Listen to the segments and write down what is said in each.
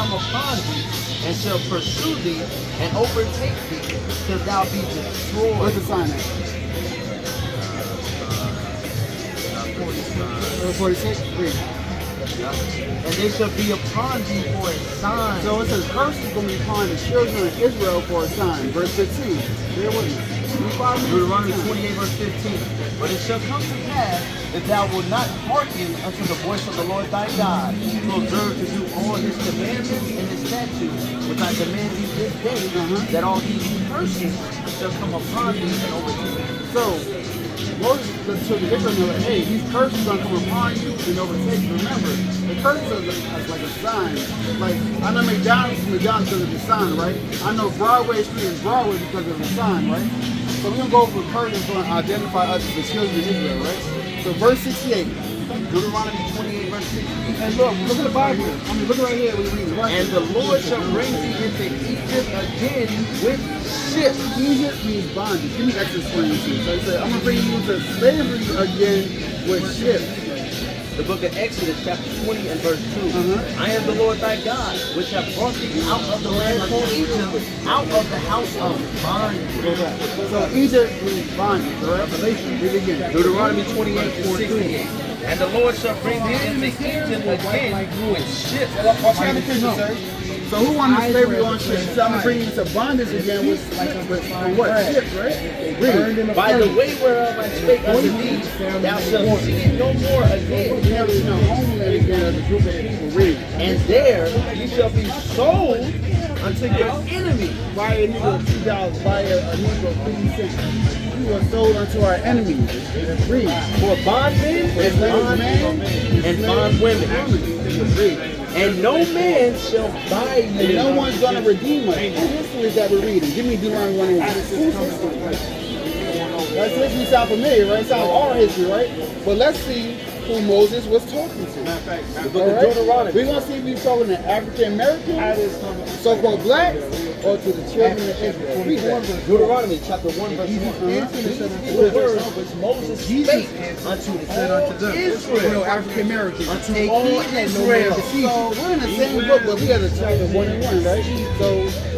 come upon thee, and shall pursue thee, and overtake thee, till thou be destroyed. What's the sign at? 46? Read. And they shall be upon thee for a sign. So it says, curse is going to be upon the children of Israel for a sign. Verse 15. Bear with me. Deuteronomy 28 verse 15. But it shall come to pass, if thou wilt not hearken unto the voice of the Lord thy God, to observe to do all his commandments and his statutes, which I command thee this day, that all these curses shall come upon thee and overtake thee. So, Moses to the Israel know that, hey, these curses are going to come upon you and overtake you. Remember, the curses are like a sign. Like, I know McDonald's because of the sign, right? I know Broadway Street is Broadway because of the sign, right? So we're going to go for curses to identify us as the children of Israel, right? So verse 68. Deuteronomy 28 verse 68. And look at the Bible. I mean, look right here when you read it. Right? And the Lord shall bring thee into Egypt again with ships. Egypt means bondage. Give me Exodus 22. So he said, I'm going to bring you into slavery again with ships. The book of Exodus chapter 20 and verse 2. I am the Lord thy God, which have brought thee out of the land of Egypt, out of the house of bondage. So Egypt means bondage, right? Revelation. Read it again. Deuteronomy 28 and 68. And the Lord shall bring thee into Egypt again with ships. What kind of Christian, sir? So who wanted slavery on ships? So I'm going to bring you into bondage again with what? Ships, right? Read. By the way whereof I spake unto thee, thou shalt see it no more again. There is no homeland again as a group of people. Read. And there you shall be sold unto your enemy. Buy a Negro $2, buy a Negro 50 cents. We were sold unto our enemies. Read. For bondmen and bondwomen. Read. And no man shall buy you. And no one's going to redeem us. Whose history is that we're reading? Give me Deuteronomy 1. Whose history? That's history sound familiar, right? It sounds our history, right? But let's see who Moses was talking to. The book of Deuteronomy. We're going to see if he's talking to African Americans, so-called blacks, or to the children of Israel. Read that. Deuteronomy chapter 1 verse 1. These were the words which Moses spake unto all Israel. African Americans. Unto all Israel. So we're in the same book, but we have the chapter 1 and 1, right? So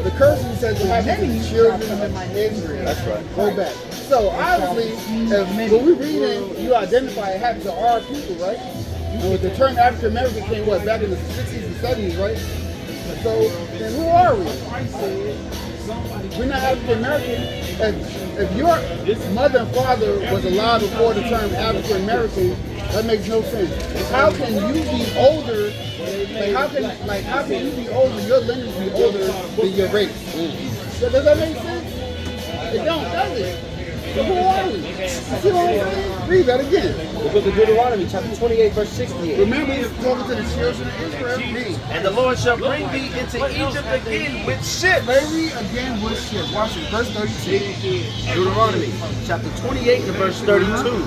the curses says to have the children of Israel. That's right. Go back. So obviously, when we read it, you identify it happened to our people, right? And with the term African American came what, back in the 60s and 70s, right? So then who are we? We're not African American. If your mother and father was alive before the term African American, that makes no sense. How can you be older? How can you be older? Your lineage be older than your race. So does that make sense? It don't, does it? So who are we? See what I'm saying? Read that again. The book of Deuteronomy, chapter 28, verse 68. Remember, he's talking to the children of Israel. Read. And the Lord shall bring thee into Egypt again with ships. Slavery again with ships. Watch it. Verse 32. Deuteronomy, chapter 28, and verse 32.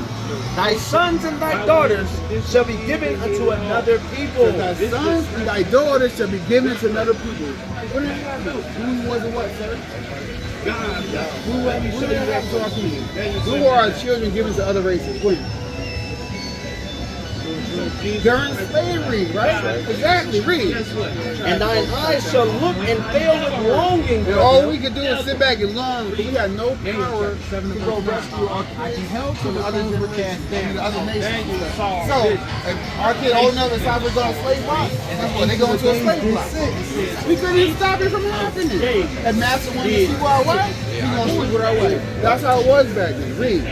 Thy sons and thy daughters shall be given unto another people. Thy sons and thy daughters shall be given to another people. What did that happen? Who was it what, sir? Who did that happen to our people? Who are our children given to other races? When? During slavery, right? Exactly. Read. And thine eyes shall look and fail with longing. And all we can do is sit back and long. We got no power to go rescue our kids from the other nations. So, if our kid old enough to stop us on a slave block, guess what? They go into a slave block. We couldn't even stop it from happening. If Master wanted to sweep our way, he's going to sweep our way. That's how it was back then. Read.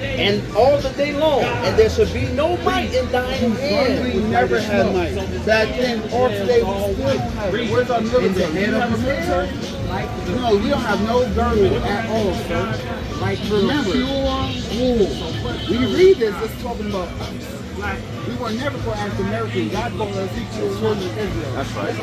And all the day long, and there shall be no might in thine hand. We never had might. Back then, or today, we still don't have it. Where's our military? We don't have a military? No, we don't have no government at all, sir. Remember, when you read this, it's talking about us. We were never called African Americans. God called us children of Israel. That's right.